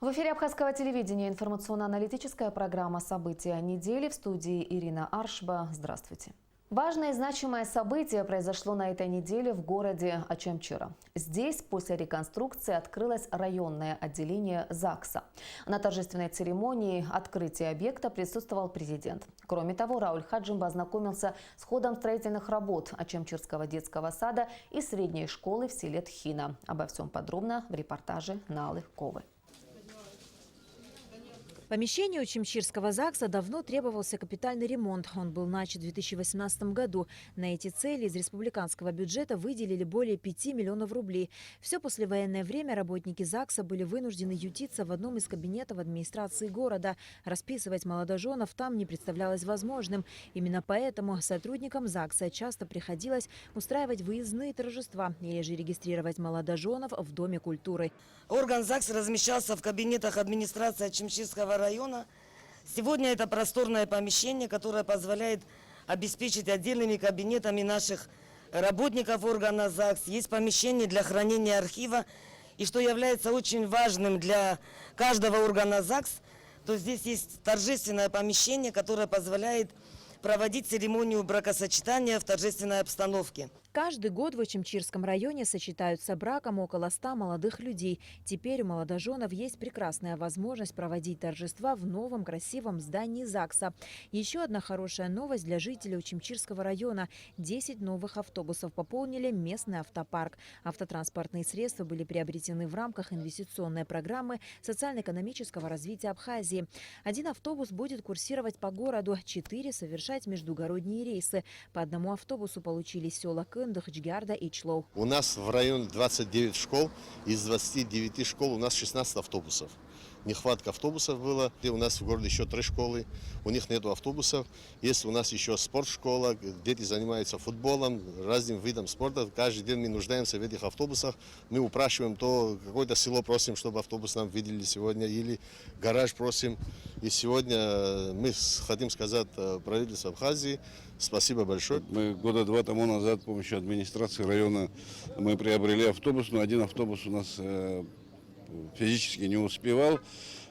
В эфире Абхазского телевидения информационно-аналитическая программа «События недели». В студии Ирина Аршба. Здравствуйте. Важное и значимое событие произошло на этой неделе в городе Очамчыра. Здесь после реконструкции открылось районное отделение ЗАГСа. На торжественной церемонии открытия объекта присутствовал президент. Кроме того, Рауль Хаджимба ознакомился с ходом строительных работ Очамчырского детского сада и средней школы в селе Тхина. Обо всем подробно в репортаже Налы Ковы. Помещению Очамчырского ЗАГСа давно требовался капитальный ремонт. Он был начат в 2018 году. На эти цели из республиканского бюджета выделили более 5 миллионов рублей. Все послевоенное время работники ЗАГСа были вынуждены ютиться в одном из кабинетов администрации города. Расписывать молодоженов там не представлялось возможным. Именно поэтому сотрудникам ЗАГСа часто приходилось устраивать выездные торжества или же регистрировать молодоженов в Доме культуры. Орган ЗАГС размещался в кабинетах администрации Очамчырского района. Сегодня это просторное помещение, которое позволяет обеспечить отдельными кабинетами наших работников органа ЗАГС. Есть помещение для хранения архива. И что является очень важным для каждого органа ЗАГС, то здесь есть торжественное помещение, которое позволяет проводить церемонию бракосочетания в торжественной обстановке. Каждый год в Очамчырском районе сочетаются браком около 100 молодых людей. Теперь у молодоженов есть прекрасная возможность проводить торжества в новом красивом здании ЗАГСа. Еще одна хорошая новость для жителей Очамчырского района. 10 новых автобусов пополнили местный автопарк. Автотранспортные средства были приобретены в рамках инвестиционной программы социально-экономического развития Абхазии. Один автобус будет курсировать по городу, 4 совершать междугородние рейсы. По одному автобусу получили села Кындых, Чгярда и Члоу. У нас в районе 29 школ, из 29 школ у нас 16 автобусов. Нехватка автобусов была. И у нас в городе еще 3 школы, у них нет автобусов. Есть у нас еще спортшкола, дети занимаются футболом, разным видом спорта. Каждый день мы нуждаемся в этих автобусах. Мы упрашиваем, то какое-то село просим, чтобы автобус нам выделили сегодня, или гараж просим. И сегодня мы хотим сказать правительству Абхазии спасибо большое. Мы года 2 тому назад с помощью администрации района мы приобрели автобус, но один автобус у нас физически не успевал.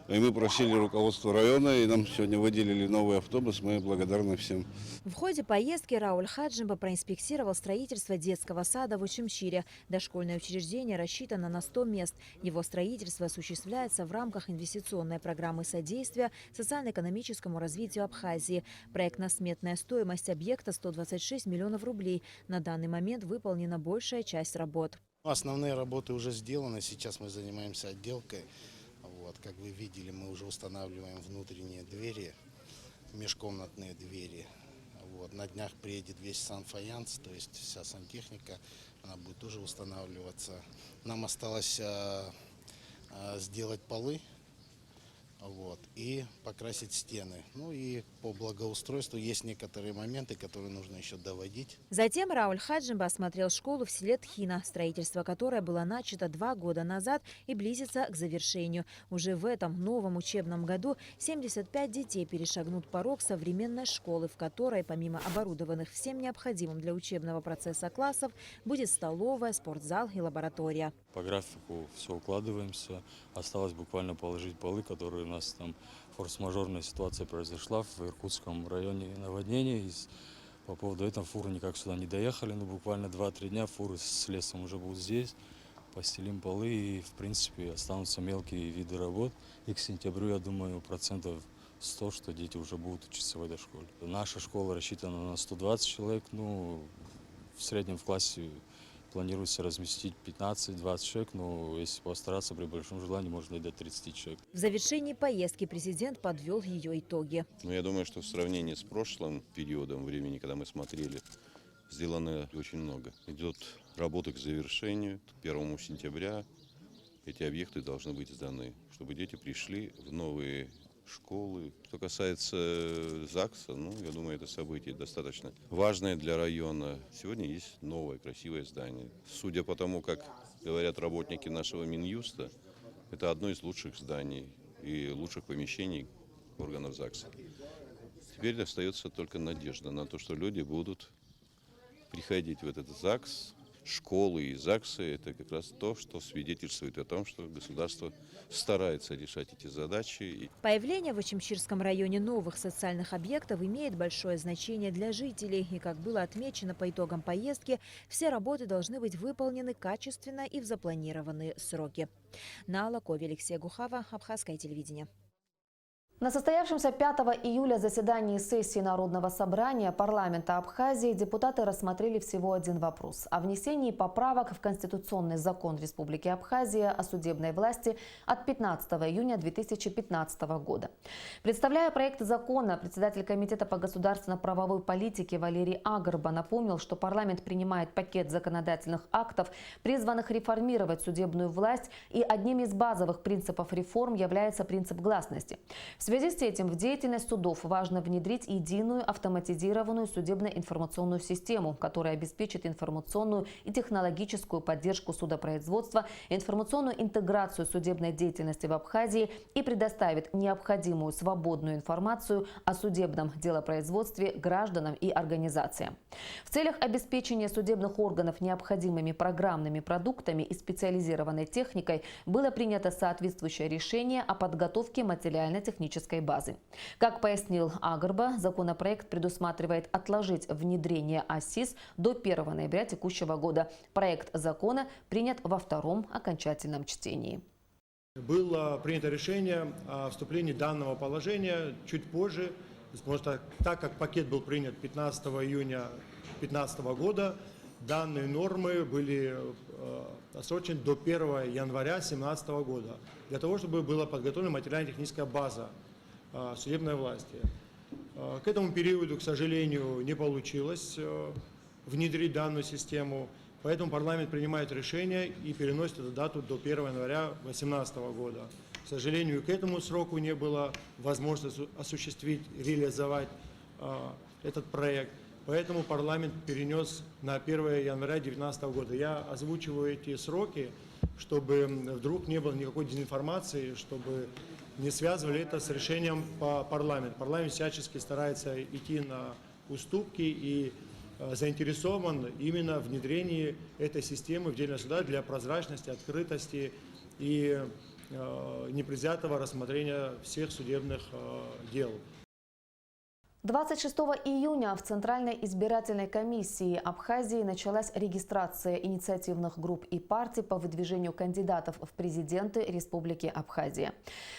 И мы просили руководство района, и нам сегодня выделили новый автобус. Мы благодарны всем. В ходе поездки Рауль Хаджимба проинспектировал строительство детского сада в Очамчыре. Дошкольное учреждение рассчитано на 100 мест. Его строительство осуществляется в рамках инвестиционной программы содействия социально-экономическому развитию Абхазии. Проектно-сметная стоимость объекта 126 миллионов рублей. На данный момент выполнена большая часть работ. Основные работы уже сделаны. Сейчас мы занимаемся отделкой. Как вы видели, мы уже устанавливаем внутренние двери, межкомнатные двери. На днях приедет весь санфаянс, то есть вся сантехника, она будет тоже устанавливаться. Нам осталось сделать полы и покрасить стены. И по благоустройству есть некоторые моменты, которые нужно еще доводить. Затем Рауль Хаджимба осмотрел школу в селе Тхина, строительство которой было начато 2 года назад и близится к завершению. Уже в этом новом учебном году 75 детей перешагнут порог современной школы, в которой, помимо оборудованных всем необходимым для учебного процесса классов, будет столовая, спортзал и лаборатория. По графику все укладываемся. Осталось буквально положить полы, которые у нас там форс-мажорная ситуация произошла в Иркутском районе, наводнение. По поводу этого фуры никак сюда не доехали, но буквально 2-3 дня фуры с лесом уже будут здесь. Постелим полы и, в принципе, останутся мелкие виды работ. И к сентябрю, я думаю, 100%, что дети уже будут учиться в этой школе. Наша школа рассчитана на 120 человек, в среднем в классе планируется разместить 15-20 человек, но если постараться, при большом желании можно и до 30 человек. В завершении поездки президент подвел ее итоги. Я думаю, что в сравнении с прошлым периодом времени, когда мы смотрели, сделано очень много. Идет работа к завершению. К 1 сентября эти объекты должны быть сданы, чтобы дети пришли в новые школы. Что касается ЗАГСа, я думаю, это событие достаточно важное для района. Сегодня есть новое красивое здание. Судя по тому, как говорят работники нашего Минюста, это одно из лучших зданий и лучших помещений органов ЗАГСа. Теперь остается только надежда на то, что люди будут приходить в этот ЗАГС школы и ЗАГСы, это как раз то, что свидетельствует о том, что государство старается решать эти задачи. Появление в Очимчирском районе новых социальных объектов имеет большое значение для жителей. И, как было отмечено по итогам поездки, все работы должны быть выполнены качественно и в запланированные сроки. Наала Кови, Алексей Гухава, Абхазское телевидение. На состоявшемся 5 июля заседании сессии Народного собрания парламента Абхазии депутаты рассмотрели всего один вопрос – о внесении поправок в Конституционный закон Республики Абхазия о судебной власти от 15 июня 2015 года. Представляя проект закона, председатель Комитета по государственно-правовой политике Валерий Агарба напомнил, что парламент принимает пакет законодательных актов, призванных реформировать судебную власть, и одним из базовых принципов реформ является принцип гласности. В связи с этим в деятельность судов важно внедрить единую автоматизированную судебно-информационную систему, которая обеспечит информационную и технологическую поддержку судопроизводства, информационную интеграцию судебной деятельности в Абхазии и предоставит необходимую свободную информацию о судебном делопроизводстве гражданам и организациям. В целях обеспечения судебных органов необходимыми программными продуктами и специализированной техникой было принято соответствующее решение о подготовке материально-технической базы. Как пояснил Агарба, законопроект предусматривает отложить внедрение АСИС до 1 ноября текущего года. Проект закона принят во втором окончательном чтении. Было принято решение о вступлении данного положения чуть позже, потому что так как пакет был принят 15 июня 2015 года, данные нормы были отсрочены до 1 января 2017 года, для того, чтобы была подготовлена материально-техническая база судебной власти. К этому периоду, к сожалению, не получилось внедрить данную систему, поэтому парламент принимает решение и переносит эту дату до 1 января 2018 года. К сожалению, к этому сроку не было возможности осуществить, реализовать этот проект, поэтому парламент перенес на 1 января 2019 года. Я озвучиваю эти сроки, чтобы вдруг не было никакой дезинформации, чтобы не связывали это с решением по парламенту. Парламент всячески старается идти на уступки и заинтересован именно в внедрении этой системы в деле суда для прозрачности, открытости и непредвзятого рассмотрения всех судебных дел. 26 июня в Центральной избирательной комиссии Абхазии началась регистрация инициативных групп и партий по выдвижению кандидатов в президенты Республики Абхазия.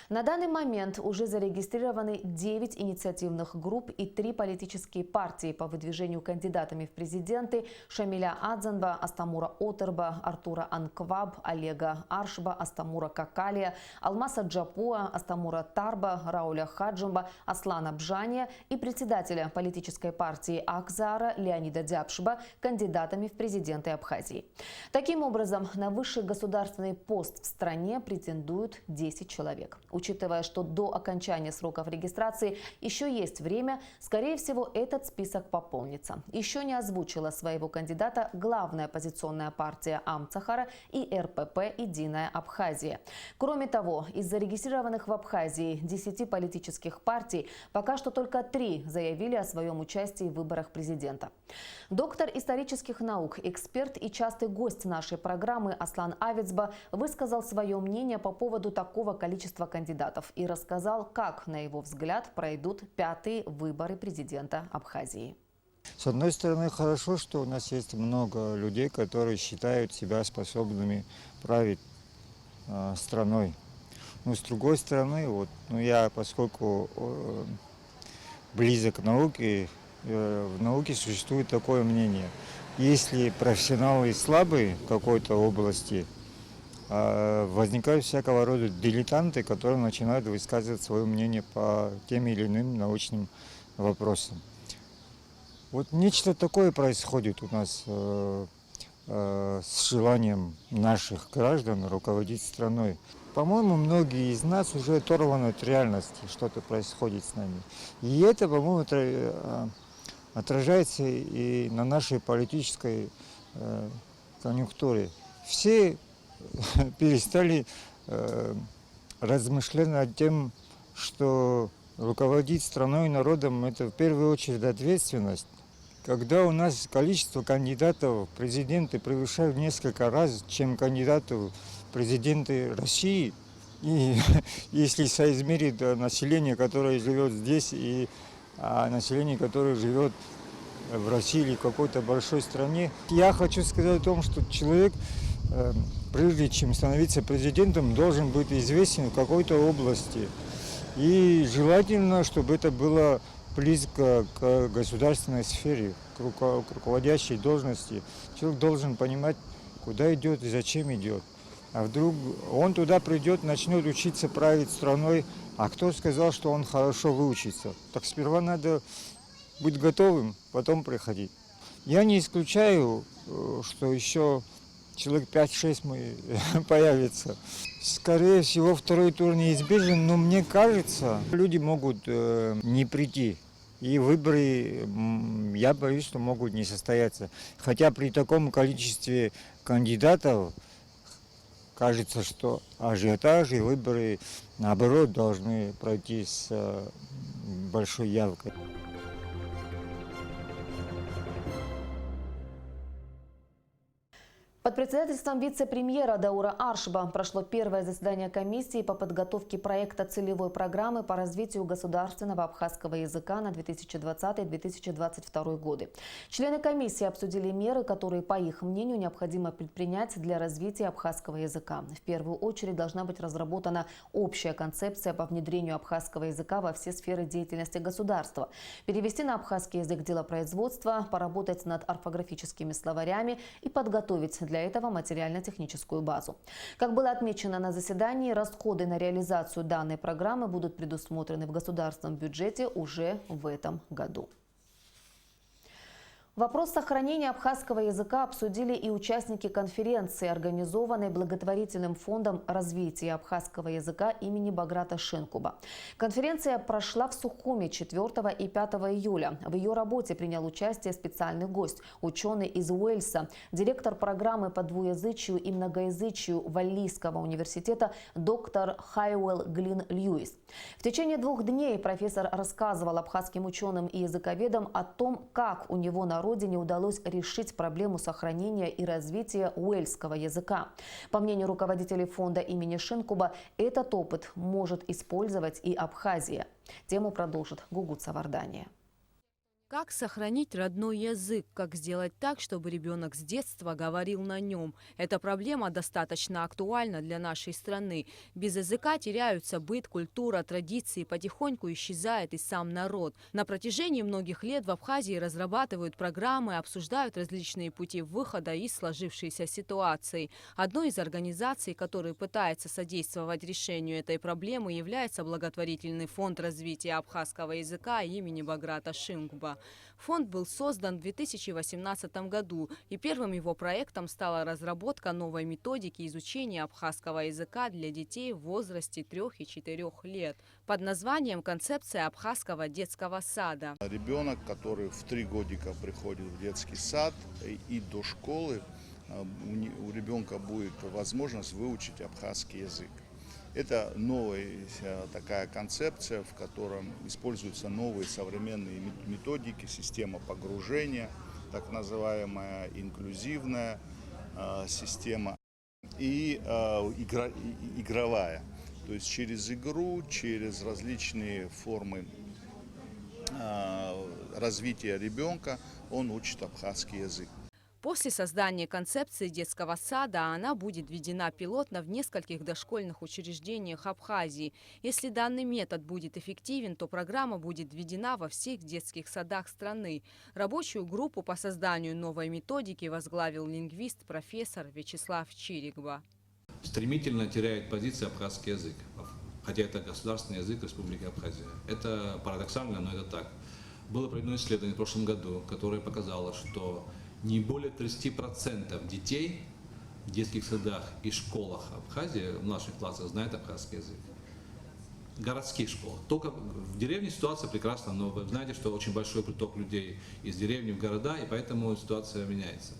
На данный момент уже зарегистрированы 9 инициативных групп и 3 политические партии по выдвижению кандидатами в президенты: Шамиля Адзанба, Астамура Отерба, Артура Анкваб, Олега Аршба, Астамура Какалия, Алмаса Джапуа, Астамура Тарба, Рауля Хаджимба, Аслана Бжания и председателя политической партии Акзара Леонида Дябшиба кандидатами в президенты Абхазии. Таким образом, на высший государственный пост в стране претендуют 10 человек. Учитывая, что до окончания сроков регистрации еще есть время, скорее всего, этот список пополнится. Еще не озвучила своего кандидата главная оппозиционная партия Амцахара и РПП «Единая Абхазия». Кроме того, из зарегистрированных в Абхазии 10 политических партий пока что только 3 заявили о своем участии в выборах президента. Доктор исторических наук, эксперт и частый гость нашей программы Аслан Авицба высказал свое мнение по поводу такого количества кандидатов и рассказал, как, на его взгляд, пройдут 5-е выборы президента Абхазии. С одной стороны, хорошо, что у нас есть много людей, которые считают себя способными править страной. Но с другой стороны, я, поскольку близок к науке, в науке существует такое мнение: если профессионалы слабые в какой-то области, возникают всякого рода дилетанты, которые начинают высказывать свое мнение по тем или иным научным вопросам. Вот нечто такое происходит у нас с желанием наших граждан руководить страной. По-моему, многие из нас уже оторваны от реальности, что-то происходит с нами. И это, по-моему, отражается и на нашей политической конъюнктуре. Все перестали размышлять над тем, что руководить страной и народом – это в первую очередь ответственность, когда у нас количество кандидатов в президенты превышает в несколько раз, чем кандидатов в президенты России, и если соизмерить население, которое живет здесь, и население, которое живет в России или в какой-то большой стране, я хочу сказать о том, что человек, прежде чем становиться президентом, должен быть известен в какой-то области. И желательно, чтобы это было близко к государственной сфере, к руководящей должности. Человек должен понимать, куда идет и зачем идет. А вдруг он туда придет, начнет учиться править страной, а кто сказал, что он хорошо выучится? Так сперва надо быть готовым, потом приходить. Я не исключаю, что еще человек 5-6 появится. Скорее всего, второй тур неизбежен, но мне кажется, люди могут не прийти. И выборы, я боюсь, что могут не состояться. Хотя при таком количестве кандидатов кажется, что ажиотаж и выборы, наоборот, должны пройти с большой явкой. Под председательством вице-премьера Даура Аршба прошло первое заседание комиссии по подготовке проекта целевой программы по развитию государственного абхазского языка на 2020-2022 годы. Члены комиссии обсудили меры, которые, по их мнению, необходимо предпринять для развития абхазского языка. В первую очередь должна быть разработана общая концепция по внедрению абхазского языка во все сферы деятельности государства. Перевести на абхазский язык делопроизводства, поработать над орфографическими словарями и подготовить для этого материально-техническую базу. Как было отмечено на заседании, расходы на реализацию данной программы будут предусмотрены в государственном бюджете уже в этом году. Вопрос сохранения абхазского языка обсудили и участники конференции, организованной благотворительным фондом развития абхазского языка имени Баграта Шинкуба. Конференция прошла в Сухуми 4 и 5 июля. В ее работе принял участие специальный гость, ученый из Уэльса, директор программы по двуязычию и многоязычию Валлийского университета доктор Хайуэлл Глин Льюис. В течение 2 дней профессор рассказывал абхазским ученым и языковедам о том, как у него на родине удалось решить проблему сохранения и развития уэльского языка. По мнению руководителей фонда имени Шинкуба, этот опыт может использовать и Абхазия. Тему продолжит Гугут Савардания. Как сохранить родной язык? Как сделать так, чтобы ребенок с детства говорил на нем? Эта проблема достаточно актуальна для нашей страны. Без языка теряются быт, культура, традиции, потихоньку исчезает и сам народ. На протяжении многих лет в Абхазии разрабатывают программы, обсуждают различные пути выхода из сложившейся ситуации. Одной из организаций, которая пытается содействовать решению этой проблемы, является благотворительный фонд развития абхазского языка имени Баграта Шинкуба. Фонд был создан в 2018 году, и первым его проектом стала разработка новой методики изучения абхазского языка для детей в возрасте 3 и 4 лет под названием «Концепция абхазского детского сада». Ребенок, который в 3 годика приходит в детский сад и до школы, у ребенка будет возможность выучить абхазский язык. Это новая такая концепция, в котором используются новые современные методики, система погружения, так называемая инклюзивная система и игровая. То есть через игру, через различные формы развития ребенка он учит абхазский язык. После создания концепции детского сада она будет введена пилотно в нескольких дошкольных учреждениях Абхазии. Если данный метод будет эффективен, то программа будет введена во всех детских садах страны. Рабочую группу по созданию новой методики возглавил лингвист, профессор Вячеслав Чирикба. Стремительно теряет позиции абхазский язык, хотя это государственный язык Республики Абхазия. Это парадоксально, но это так. Было проведено исследование в прошлом году, которое показало, что не более 30% детей в детских садах и школах Абхазии в младших классах знают абхазский язык. Городских школ. Только в деревне ситуация прекрасна, но вы знаете, что очень большой приток людей из деревни в города, и поэтому ситуация меняется.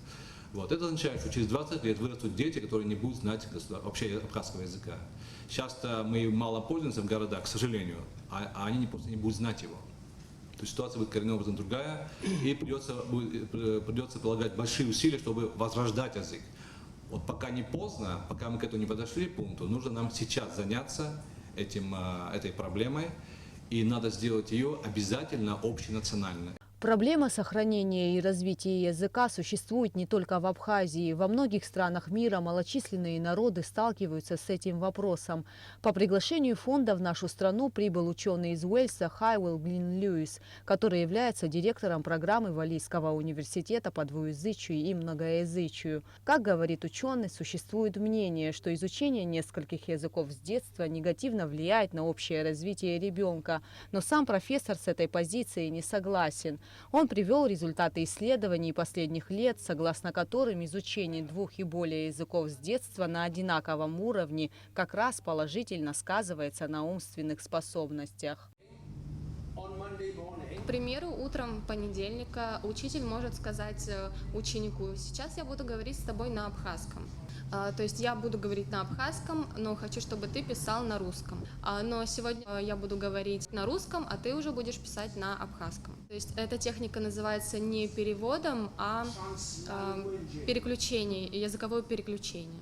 Вот. Это означает, что через 20 лет вырастут дети, которые не будут знать вообще абхазского языка. Сейчас мы мало пользуемся в городах, к сожалению, а они просто не будут знать его. то ситуация будет коренным образом другая, и придется прилагать большие усилия, чтобы возрождать язык. Вот пока не поздно, пока мы к этому не подошли к пункту, нужно нам сейчас заняться этой проблемой, и надо сделать ее обязательно общенациональной. Проблема сохранения и развития языка существует не только в Абхазии. Во многих странах мира малочисленные народы сталкиваются с этим вопросом. По приглашению фонда в нашу страну прибыл ученый из Уэльса Хайуэлл Глин Льюис, который является директором программы Валлийского университета по двуязычию и многоязычию. Как говорит ученый, существует мнение, что изучение нескольких языков с детства негативно влияет на общее развитие ребенка. Но сам профессор с этой позицией не согласен. Он привел результаты исследований последних лет, согласно которым изучение 2 и более языков с детства на одинаковом уровне как раз положительно сказывается на умственных способностях. К примеру, утром понедельника учитель может сказать ученику: «Сейчас я буду говорить с тобой на абхазском». То есть я буду говорить на абхазском, но хочу, чтобы ты писал на русском. Но сегодня я буду говорить на русском, а ты уже будешь писать на абхазском. То есть эта техника называется не переводом, а переключением, языковое переключение.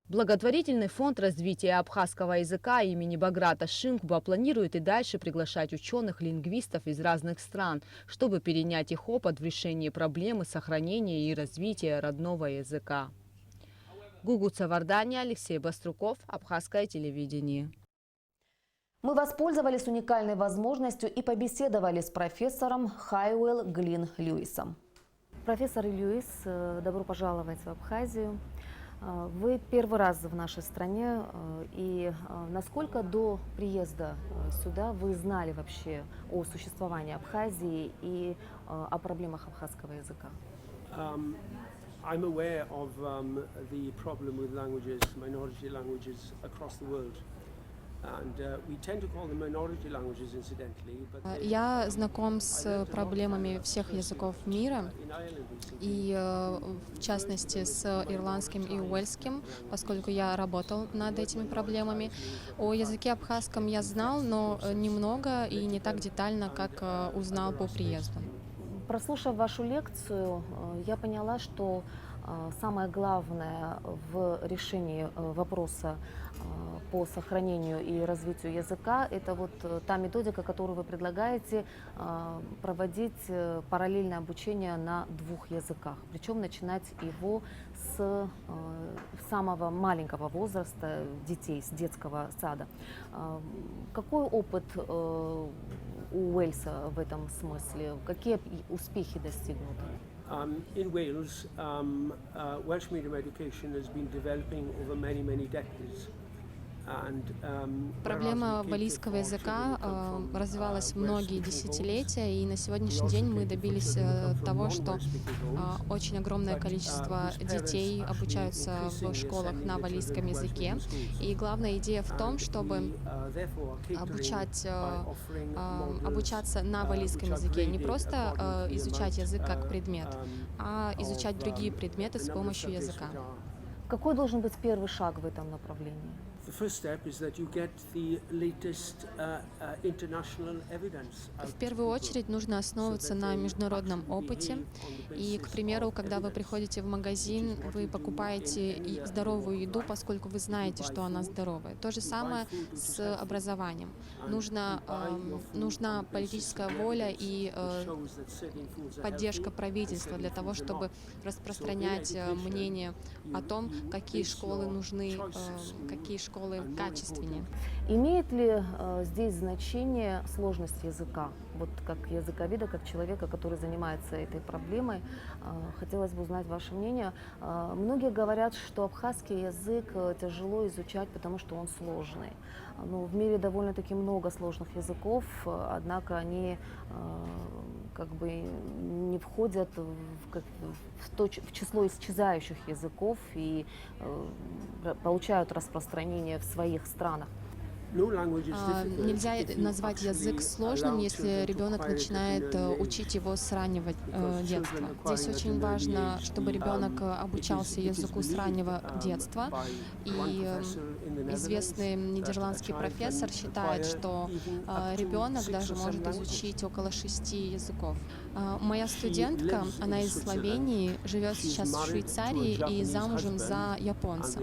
Благотворительный фонд развития абхазского языка имени Баграта Шинкба планирует и дальше приглашать ученых-лингвистов из разных стран, чтобы перенять их опыт в решении проблемы сохранения и развития родного языка. Гугуца Вардани, Алексей Баструков, Абхазское телевидение. Мы воспользовались уникальной возможностью и побеседовали с профессором Хайуэлл Глин Льюисом. Профессор Льюис, добро пожаловать в Абхазию. Вы первый раз в нашей стране, и насколько до приезда сюда вы знали вообще о существовании Абхазии и о проблемах абхазского языка? I'm aware of the problem with languages, minority languages across the world. And we tend to call them minority languages incidentally. Я знаком с проблемами всех языков мира, и в частности с ирландским и уэльским, поскольку я работал над этими проблемами. О языке абхазском я знал, но немного и не так детально, как узнал по приезду. Прослушав вашу лекцию, я поняла, что самое главное в решении вопроса по сохранению и развитию языка — это вот та методика, которую вы предлагаете, проводить параллельное обучение на 2 языках, причем начинать его с самого маленького возраста детей, с детского сада. Какой опыт у Уэльса в этом смысле? Какие успехи достигнуты? In Wales, Welsh medium education has been developing over many decades. Проблема валлийского языка развивалась многие десятилетия, и на сегодняшний день мы добились того, что очень огромное количество детей обучаются в школах на валлийском языке. И главная идея в том, чтобы обучаться на валлийском языке, не просто изучать язык как предмет, а изучать другие предметы с помощью языка. Какой должен быть первый шаг в этом направлении? В первую очередь нужно основываться на международном опыте. И, к примеру, когда вы приходите в магазин, вы покупаете здоровую еду, поскольку вы знаете, что она здоровая. То же самое с образованием. Нужна политическая воля и поддержка правительства для того, чтобы распространять мнение о том, какие школы нужны, какие школы качественнее. Имеет ли здесь значение сложность языка? Вот как языковеда, как человека, который занимается этой проблемой, хотелось бы узнать ваше мнение. Многие говорят, что абхазский язык тяжело изучать, потому что он сложный. Но в мире довольно-таки много сложных языков, однако они как бы не входят в число исчезающих языков и получают распространение в своих странах. Нельзя назвать язык сложным, если ребенок начинает учить его с раннего детства. Здесь очень важно, чтобы ребенок обучался языку с раннего детства. И известный нидерландский профессор считает, что ребенок даже может изучить около 6 языков. Моя студентка, она из Словении, живет сейчас в Швейцарии и замужем за японцем.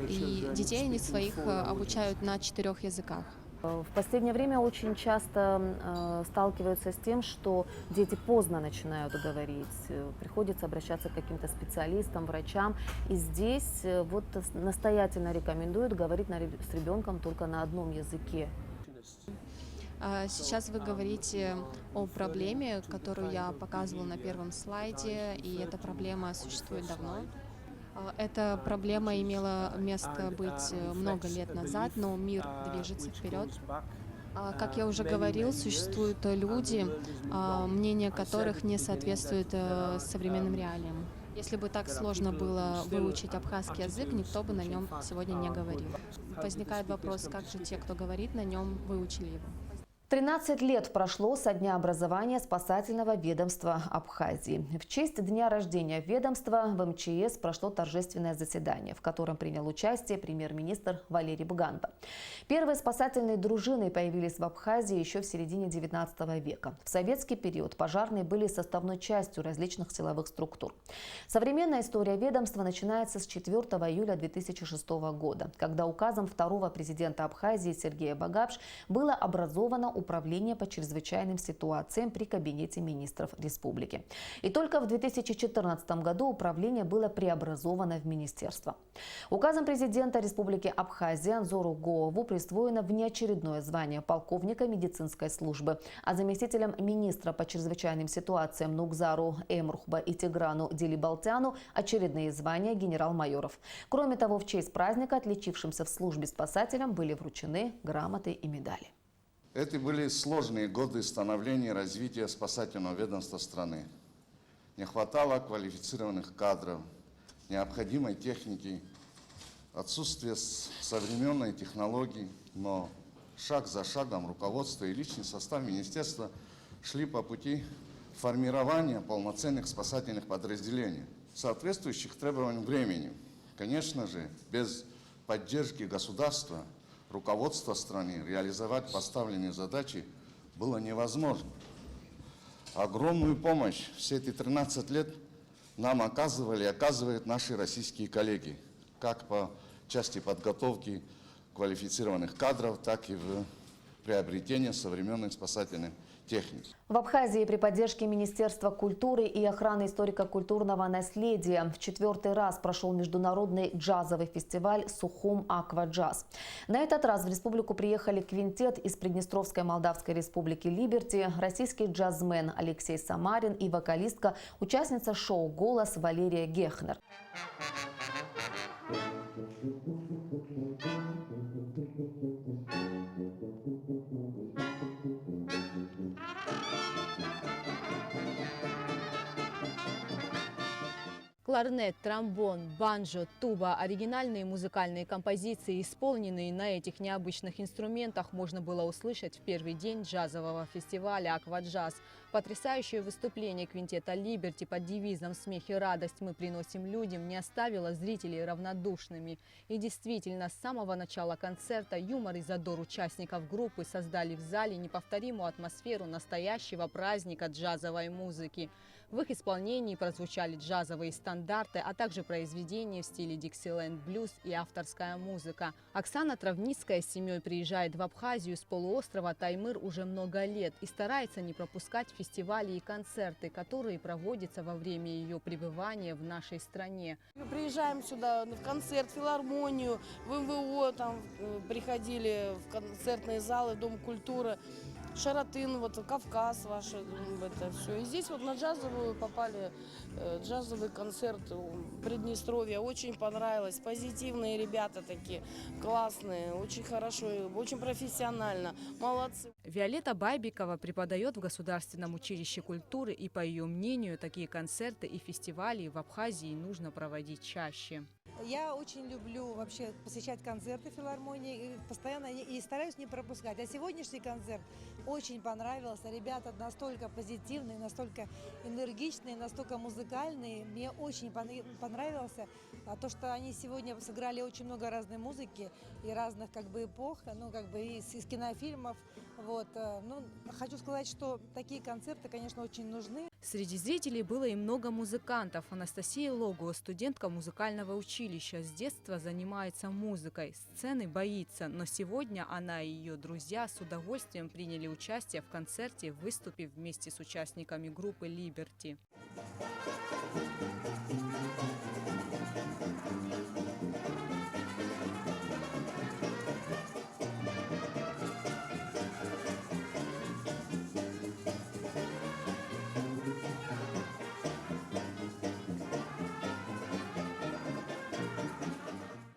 И детей они своих обучают на 4 языках. В последнее время очень часто сталкиваются с тем, что дети поздно начинают говорить, приходится обращаться к каким-то специалистам, врачам. И здесь вот настоятельно рекомендуют говорить с ребенком только на одном языке. Сейчас вы говорите о проблеме, которую я показывала на первом слайде, и эта проблема существует давно. Эта проблема имела место быть много лет назад, но мир движется вперед. Как я уже говорил, существуют люди, мнение которых не соответствует современным реалиям. Если бы так сложно было выучить абхазский язык, никто бы на нем сегодня не говорил. Возникает вопрос, как же те, кто говорит на нем, выучили его. 13 лет прошло со дня образования спасательного ведомства Абхазии. В честь дня рождения ведомства в МЧС прошло торжественное заседание, в котором принял участие премьер-министр Валерий Бганта. Первые спасательные дружины появились в Абхазии еще в середине 19 века. В советский период пожарные были составной частью различных силовых структур. Современная история ведомства начинается с 4 июля 2006 года, когда указом второго президента Абхазии Сергея Багапш было образовано Управление по чрезвычайным ситуациям при Кабинете министров республики. И только в 2014 году управление было преобразовано в министерство. Указом президента Республики Абхазия Анзору Гоову присвоено внеочередное звание полковника медицинской службы, а заместителям министра по чрезвычайным ситуациям Нугзару Эмрухба и Тиграну Дилибалтяну очередные звания генерал-майоров. Кроме того, в честь праздника отличившимся в службе спасателям были вручены грамоты и медали. Это были сложные годы становления и развития спасательного ведомства страны. Не хватало квалифицированных кадров, необходимой техники, отсутствие современной технологий, но шаг за шагом руководство и личный состав министерства шли по пути формирования полноценных спасательных подразделений, соответствующих требованиям времени. Конечно же, без поддержки государства руководство страны реализовать поставленные задачи было невозможно. Огромную помощь все эти 13 лет нам оказывали и оказывают наши российские коллеги, как по части подготовки квалифицированных кадров, так и в приобретении современных спасательных техник. В Абхазии при поддержке Министерства культуры и охраны историко-культурного наследия в 4-й раз прошел международный джазовый фестиваль «Сухум Аква Джаз». На этот раз в республику приехали квинтет из Приднестровской Молдавской республики Либерти, российский джазмен Алексей Самарин и вокалистка, участница шоу «Голос» Валерия Гехнер. Кларнет, тромбон, банджо, туба – оригинальные музыкальные композиции, исполненные на этих необычных инструментах, можно было услышать в первый день джазового фестиваля «Акваджаз». Потрясающее выступление квинтета «Либерти» под девизом «Смех и радость мы приносим людям» не оставило зрителей равнодушными. И действительно, с самого начала концерта юмор и задор участников группы создали в зале неповторимую атмосферу настоящего праздника джазовой музыки. В их исполнении прозвучали джазовые стандарты, а также произведения в стиле Dixieland блюз и авторская музыка. Оксана Травницкая с семьей приезжает в Абхазию с полуострова Таймыр уже много лет и старается не пропускать фестивали и концерты, которые проводятся во время ее пребывания в нашей стране. Мы приезжаем сюда в концерт, в филармонию, в МВО, там приходили в концертные залы, в Дом культуры. Шаратын, вот Кавказ ваше, это все. И здесь вот на джазовую попали, джазовый концерт Приднестровья. Очень понравилось. Позитивные ребята такие, классные, очень хорошо, очень профессионально. Молодцы. Виолетта Байбикова преподает в Государственном училище культуры, и по ее мнению, такие концерты и фестивали в Абхазии нужно проводить чаще. Я очень люблю вообще посещать концерты филармонии, постоянно и стараюсь не пропускать. А сегодняшний концерт очень понравился. Ребята настолько позитивные, настолько энергичные, настолько музыкальные. Мне очень понравился то, что они сегодня сыграли очень много разной музыки и разных эпох, из кинофильмов. Вот. Хочу сказать, что такие концерты, конечно, очень нужны. Среди зрителей было и много музыкантов. Анастасия Логуа, студентка музыкального училища, с детства занимается музыкой. Сцены боится, но сегодня она и ее друзья с удовольствием приняли участие в концерте, выступив вместе с участниками группы «Либерти».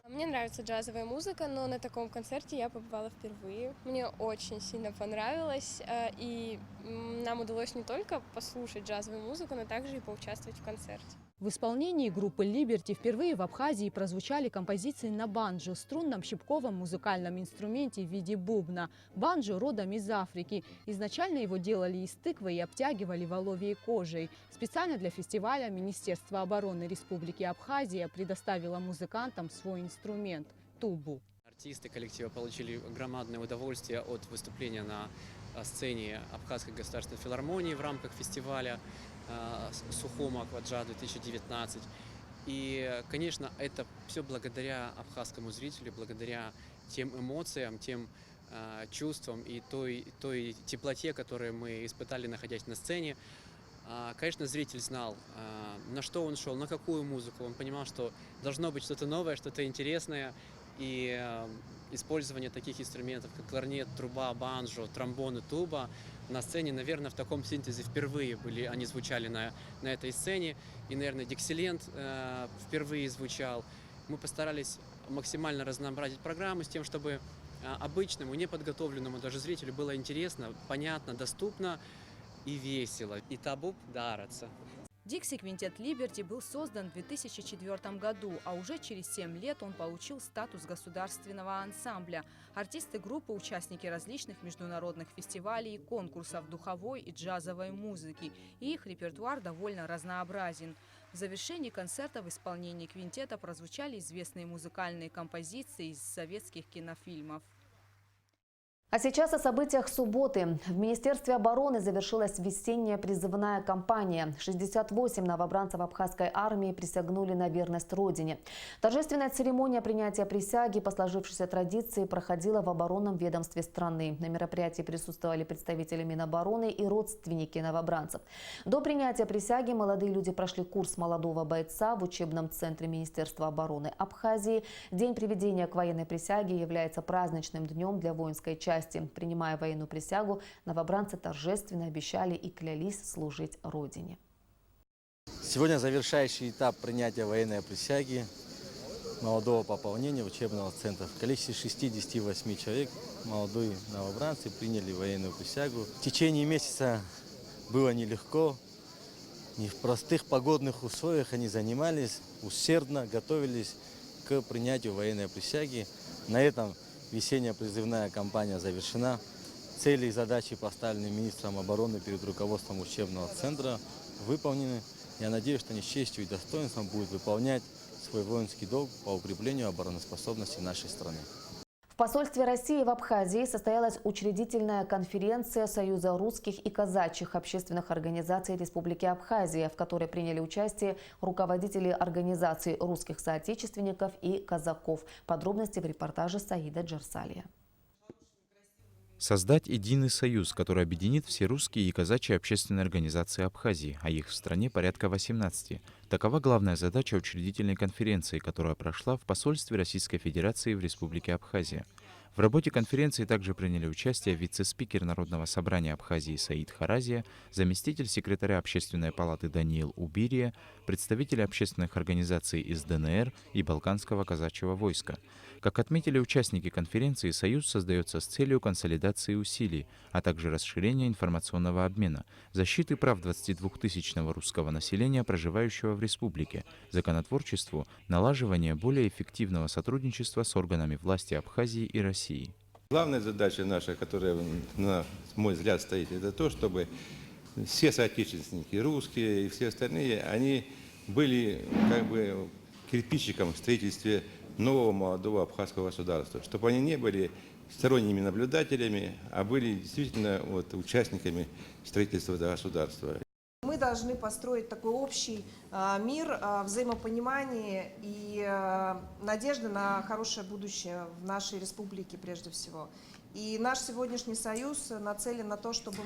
Мне нравится джазовая музыка, но на таком концерте я побывала впервые. Мне очень сильно понравилось, и нам удалось не только послушать джазовую музыку, но также и поучаствовать в концерте. В исполнении группы «Либерти» впервые в Абхазии прозвучали композиции на банджо, струнном щипковом музыкальном инструменте в виде бубна. Банджо родом из Африки. Изначально его делали из тыквы и обтягивали воловьей кожей. Специально для фестиваля Министерство обороны Республики Абхазия предоставило музыкантам свой инструмент – тубу. Артисты коллектива получили громадное удовольствие от выступления на сцене Абхазской государственной филармонии в рамках фестиваля Сухума Акваджа 2019. И, конечно, это все благодаря абхазскому зрителю, благодаря тем эмоциям, тем чувствам и той теплоте, которую мы испытали, находясь на сцене. Конечно, зритель знал, на что он шел, на какую музыку. Он понимал, что должно быть что-то новое, что-то интересное. И использование таких инструментов, как кларнет, труба, банджо, тромбон и туба на сцене, наверное, в таком синтезе впервые они звучали на этой сцене. И, наверное, диксилент впервые звучал. Мы постарались максимально разнообразить программу с тем, чтобы обычному, неподготовленному даже зрителю было интересно, понятно, доступно и весело. И табуб дараться. Дикси-квинтет «Либерти» был создан в 2004 году, а уже через 7 лет он получил статус государственного ансамбля. Артисты группы – участники различных международных фестивалей и конкурсов духовой и джазовой музыки, и их репертуар довольно разнообразен. В завершении концерта в исполнении квинтета прозвучали известные музыкальные композиции из советских кинофильмов. А сейчас о событиях субботы. В Министерстве обороны завершилась весенняя призывная кампания. 68 новобранцев абхазской армии присягнули на верность Родине. Торжественная церемония принятия присяги по сложившейся традиции проходила в оборонном ведомстве страны. На мероприятии присутствовали представители Минобороны и родственники новобранцев. До принятия присяги молодые люди прошли курс молодого бойца в учебном центре Министерства обороны Абхазии. День приведения к военной присяге является праздничным днем для воинской части. Принимая военную присягу, новобранцы торжественно обещали и клялись служить Родине. Сегодня завершающий этап принятия военной присяги молодого пополнения учебного центра. В количестве 68 человек молодые новобранцы приняли военную присягу. В течение месяца было нелегко. Не в простых погодных условиях они занимались, усердно готовились к принятию военной присяги. На этом весенняя призывная кампания завершена. Цели и задачи, поставленные министром обороны перед руководством учебного центра, выполнены. Я надеюсь, что они с честью и достоинством будут выполнять свой воинский долг по укреплению обороноспособности нашей страны. В посольстве России в Абхазии состоялась учредительная конференция Союза русских и казачьих общественных организаций Республики Абхазия, в которой приняли участие руководители организаций русских соотечественников и казаков. Подробности в репортаже Саида Джарсалия. Создать единый союз, который объединит все русские и казачьи общественные организации Абхазии, а их в стране порядка 18. Такова главная задача учредительной конференции, которая прошла в посольстве Российской Федерации в Республике Абхазия. В работе конференции также приняли участие вице-спикер Народного собрания Абхазии Саид Харазия, заместитель секретаря Общественной палаты Даниил Убирия, представители общественных организаций из ДНР и Балканского казачьего войска. Как отметили участники конференции, Союз создается с целью консолидации усилий, а также расширения информационного обмена, защиты прав 22-тысячного русского населения, проживающего в республике, законотворчеству, налаживания более эффективного сотрудничества с органами власти Абхазии и России. Главная задача наша, которая, на мой взгляд, стоит, это то, чтобы все соотечественники, русские и все остальные, они были как бы кирпичиком в строительстве нового молодого абхазского государства, чтобы они не были сторонними наблюдателями, а были действительно участниками строительства этого государства. Мы должны построить такой общий мир, взаимопонимание и надежды на хорошее будущее в нашей республике прежде всего. И наш сегодняшний союз нацелен на то, чтобы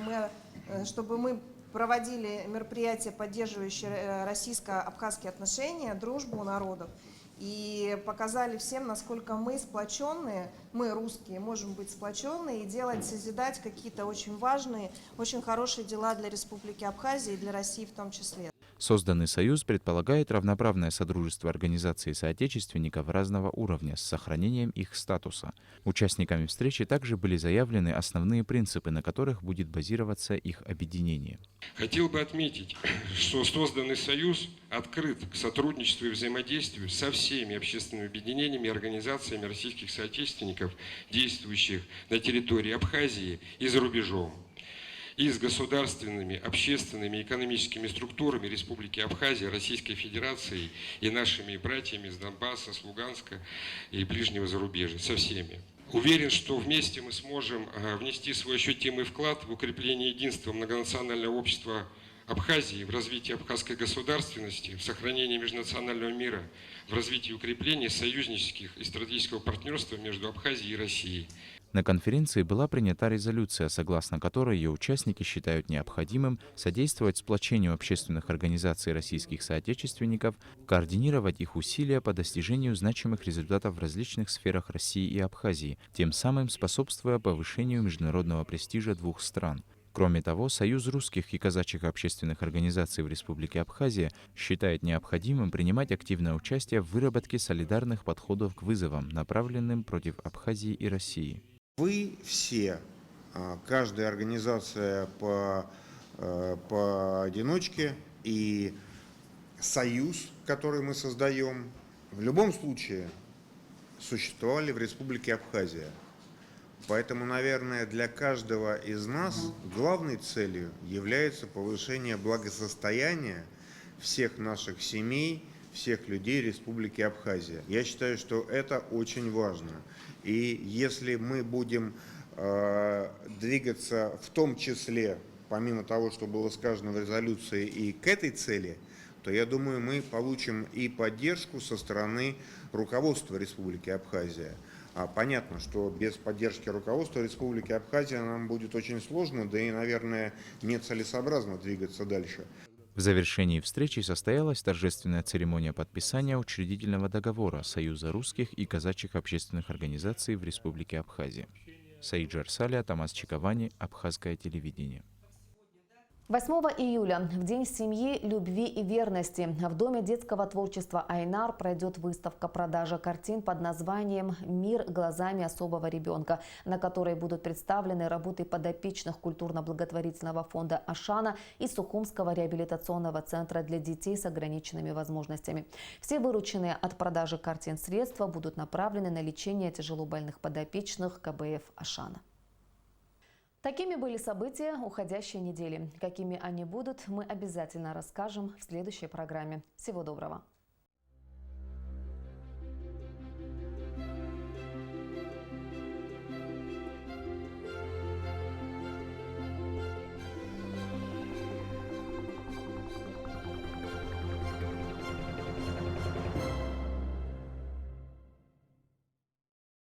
мы проводили мероприятия, поддерживающие российско-абхазские отношения, дружбу народов. И показали всем, насколько мы сплоченные, мы русские, можем быть сплоченные и делать, созидать какие-то очень важные, очень хорошие дела для Республики Абхазия и для России в том числе. Созданный союз предполагает равноправное содружество организаций соотечественников разного уровня с сохранением их статуса. Участниками встречи также были заявлены основные принципы, на которых будет базироваться их объединение. Хотел бы отметить, что созданный союз открыт к сотрудничеству и взаимодействию со всеми общественными объединениями и организациями российских соотечественников, действующих на территории Абхазии и за рубежом, и с государственными, общественными и экономическими структурами Республики Абхазия, Российской Федерации и нашими братьями из Донбасса, с Луганска и ближнего зарубежья, со всеми. Уверен, что вместе мы сможем внести свой ощутимый вклад в укрепление единства многонационального общества Абхазии, в развитие абхазской государственности, в сохранении межнационального мира, в развитии и укреплении союзнических и стратегического партнерства между Абхазией и Россией. На конференции была принята резолюция, согласно которой ее участники считают необходимым содействовать сплочению общественных организаций российских соотечественников, координировать их усилия по достижению значимых результатов в различных сферах России и Абхазии, тем самым способствуя повышению международного престижа двух стран. Кроме того, Союз русских и казачьих общественных организаций в Республике Абхазия считает необходимым принимать активное участие в выработке солидарных подходов к вызовам, направленным против Абхазии и России. Вы все, каждая организация поодиночке и союз, который мы создаем, в любом случае существовали в Республике Абхазия. Поэтому, наверное, для каждого из нас главной целью является повышение благосостояния всех наших семей, всех людей Республики Абхазия. Я считаю, что это очень важно. И если мы будем двигаться в том числе, помимо того, что было сказано в резолюции, и к этой цели, то я думаю, мы получим и поддержку со стороны руководства Республики Абхазия. Понятно, что без поддержки руководства Республики Абхазия нам будет очень сложно, да и, наверное, нецелесообразно двигаться дальше. В завершении встречи состоялась торжественная церемония подписания учредительного договора Союза русских и казачьих общественных организаций в Республике Абхазия. Саид Жарсалия, Тамас Чиковани, Абхазское телевидение. 8 июля, в День семьи, любви и верности, в Доме детского творчества «Айнар» пройдет выставка-продажа картин под названием «Мир глазами особого ребенка», на которой будут представлены работы подопечных культурно-благотворительного фонда «Ашана» и Сухумского реабилитационного центра для детей с ограниченными возможностями. Все вырученные от продажи картин средства будут направлены на лечение тяжелобольных подопечных КБФ «Ашана». Такими были события уходящей недели. Какими они будут, мы обязательно расскажем в следующей программе. Всего доброго!